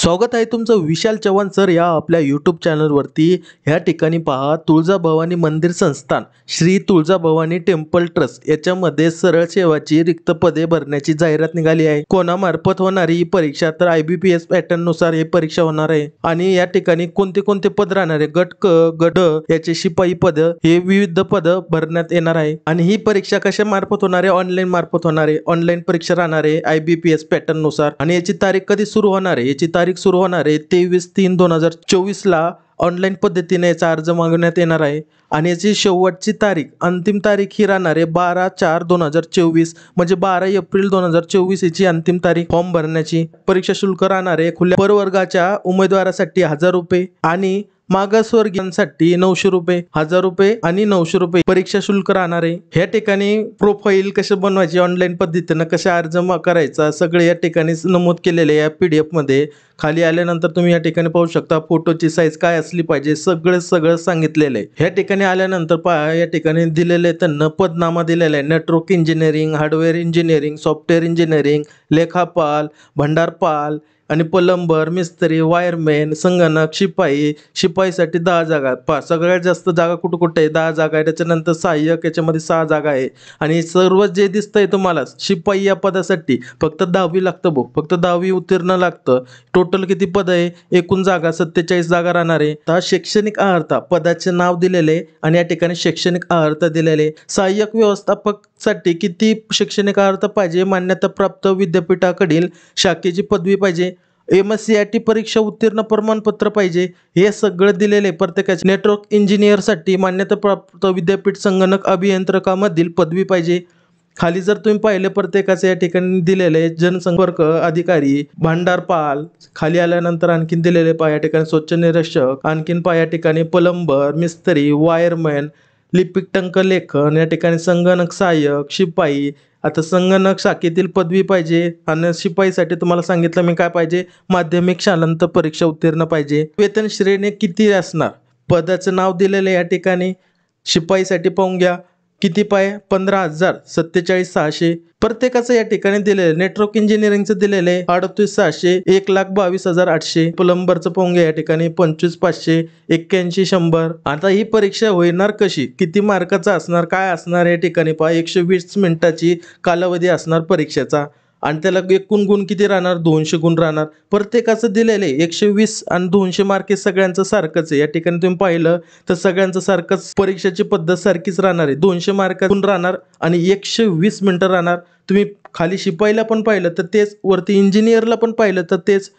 स्वागत आहे तुमचं विशाल चव्हाण सर या आपल्या यूट्यूब चॅनलवरती। ह्या ठिकाणी पहा, तुळजाभवानी मंदिर संस्थान श्री तुळजाभवानी टेम्पल ट्रस्ट याच्यामध्ये सरळ सेवाची रिक्त पदे भरण्याची जाहिरात निघाली आहे। कोणामार्फत होणारी ही परीक्षा तर IBPS पॅटर्न नुसार ही परीक्षा होणार आहे। आणि या ठिकाणी कोणते कोणते पद राहणार आहे, गट क गट याचे शिपाई पद हे विविध पद भरण्यात येणार आहे। आणि ही परीक्षा कशा मार्फत होणार आहे, ऑनलाईन मार्फत होणार आहे। ऑनलाईन परीक्षा राहणार आहे IBPS पॅटर्न नुसार। आणि याची तारीख कधी सुरू होणार आहे, याची तारीख सुरू होणार आहे 23/3/2024 ला ऑनलाईन पद्धतीने याचा अर्ज मागवण्यात येणार आहे। आणि याची शेवटची तारीख, अंतिम तारीख ही राहणार आहे 12/4/2024 म्हणजे 12 एप्रिल 2024 याची अंतिम तारीख फॉर्म भरण्याची। परीक्षा शुल्क राहणार आहे खुल्या प्रवर्गाच्या उमेदवारासाठी 1000 रुपये आणि मागासवर्गीयांसाठी 900 रुपये, 1000 रुपये आणि 900 रुपये परीक्षा शुल्क राहणार आहे। ह्या ठिकाणी प्रोफाईल कशी बनवायची, ऑनलाईन पद्धतीने कशा अर्ज करायचा सगळे या ठिकाणी नमूद केलेले या PDF मध्ये। खाली आल्यानंतर तुम्ही या ठिकाणी पाहू शकता फोटोची साईज काय असली पाहिजे, सगळं सांगितलेलं आहे। ह्या ठिकाणी आल्यानंतर पहा, या ठिकाणी दिलेले त्यांना पदनामा दिलेला आहे। Network engineering, hardware engineering, software engineering, लेखापाल, भंडारपाल आणि प्लंबर, मिस्त्री, वायरमॅन, संगणक, शिपाईसाठी 10 जागा। सगळ्यात जास्त जागा कुठे आहे, 10 जागा आहे। त्याच्यानंतर सहाय्यक याच्यामध्ये 6 जागा आहे। आणि सर्व जे दिसतंय तुम्हाला शिपाई या पदासाठी फक्त 10वी लागतं भाऊ, फक्त 10वी उत्तीर्ण लागतं। टोटल किती पद आहे, एकूण जागा 47 जागा राहणार आहे। तर शैक्षणिक अर्हता पदाचे नाव दिलेले आणि या ठिकाणी शैक्षणिक अर्हता दिलेले। सहाय्यक व्यवस्थापक साठी किती शैक्षणिक अर्हता पाहिजे, मान्यता प्राप्त विद्यापीठाकडील शाखेची पदवी पाहिजे, MSCIT परीक्षा उत्तीर्ण प्रमाणपत्र पाहिजे, हे सगळं दिलेले प्रत्येकाचे। नेटवर्क इंजिनियर साठी मान्यता प्राप्त विद्यापीठ संगणक अभियंत्रकामधील पदवी पाहिजे। खाली जर तुम्ही पाहिले प्रत्येकाचे या ठिकाणी दिलेले जनसंपर्क अधिकारी, भांडारपाल, खाली आल्यानंतर आणखीन दिलेले पहा या ठिकाणी स्वच्छ निरीक्षक, आणखीन पहा या ठिकाणी प्लंबर, मिस्त्री, वायरमॅन, लिपिक टंकलेखन, या ठिकाणी संगणक सहाय्यक, शिपाई। आता संगणक शाखेतील पदवी पाहिजे आणि शिपाईसाठी तुम्हाला सांगितलं मी काय पाहिजे, माध्यमिक शालांत परीक्षा उत्तीर्ण पाहिजे। वेतन श्रेणी किती असणार, पदाचं नाव दिलेलं या ठिकाणी। शिपाईसाठी पाहून घ्या किती पाय, 15,000, 47,600 प्रत्येकाचं या ठिकाणी दिलेलं। नेटवर्क इंजिनिअरिंगचं दिलेलं आहे 38,600, 1,22,800। प्लंबरचं पाहून घ्या या ठिकाणी 25,500, 81, 100। आता ही परीक्षा होणार कशी, किती मार्काचा असणार, काय असणार या ठिकाणी पहा, 120 मिनिटाची कालावधी असणार परीक्षेचा। आणि त्याला एकूण गुण किती राहणार, 200 गुण राहणार। प्रत्येकाचं दिलेले 120 आणि 200 मार्क सगळ्यांचं सारखंच आहे। या ठिकाणी तुम्ही पाहिलं तर सगळ्यांचं सारखंच परीक्षेची पद्धत सारखीच राहणार आहे। 200 मार्क गुण राहणार आणि 120 मिनिटं राहणार। तुम्ही खाली शिपाईला पण पाहिलं तर तेच, वरती इंजिनियरला पण पाहिलं तर तेच,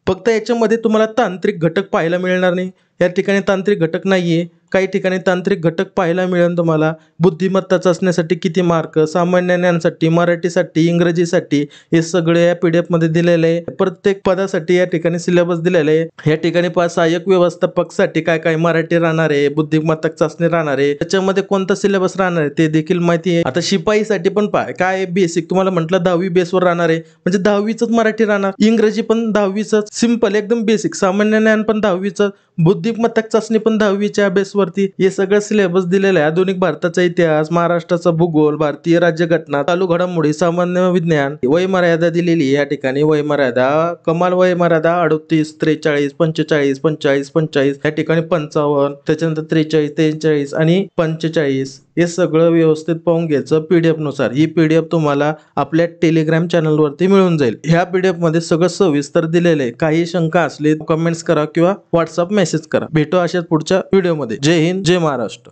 फक्त याच्यामध्ये तुम्हाला तांत्रिक घटक पाहायला मिळणार नाही। या ठिकाणी तांत्रिक घटक नाहीये, काही ठिकाणी तांत्रिक घटक पाहायला मिळेल तुम्हाला। बुद्धिमत्ता चाचणीसाठी किती मार्क, सामान्य ज्ञानासाठी, मराठीसाठी, इंग्रजीसाठी हे सगळे या PDF मध्ये दिलेले आहे। प्रत्येक पदासाठी या ठिकाणी सिलेबस दिलेला आहे। या ठिकाणी सहाय्यक व्यवस्थापक साठी काय काय मराठी राहणार आहे, बुद्धिमत्ता चाचणी राहणार आहे, त्याच्यामध्ये कोणता सिलेबस राहणार आहे ते देखील माहिती आहे। आता शिपाईसाठी पण काय बेसिक, तुम्हाला म्हटलं 10वी बेसवर राहणार आहे म्हणजे 10वीच मराठी राहणार, इंग्रजी पण 10वीच सिंपल एकदम बेसिक, सामान्य ज्ञान पण 10वीच, बुद्धिमत्ता चाचणी पण 10वीच्या बेसवरती हे सगळं सिलेबस दिलेलं आहे। आधुनिक भारताचा इतिहास, महाराष्ट्राचा भूगोल, भारतीय राज्यघटना, चालू घडामोडी, सामान्य विज्ञान, वयमर्यादा दिलेली या ठिकाणी। वयमर्यादा, कमाल वयमर्यादा 38, 43, 45, 45, 45, या ठिकाणी 55, त्याच्यानंतर 43, 43 आणि 45 हे सगळं व्यवस्थित पाहून घ्यायचं PDF नुसार। ही PDF तुम्हाला आपल्या टेलिग्राम चॅनलवरती मिळून जाईल। ह्या PDF मध्ये सगळं सविस्तर दिलेलं आहे। काही शंका असली कमेंट्स करा किंवा WhatsApp मेसेज करा। भेटू अशाच पुढच्या व्हिडिओमध्ये। जय हिंद, जय महाराष्ट्र।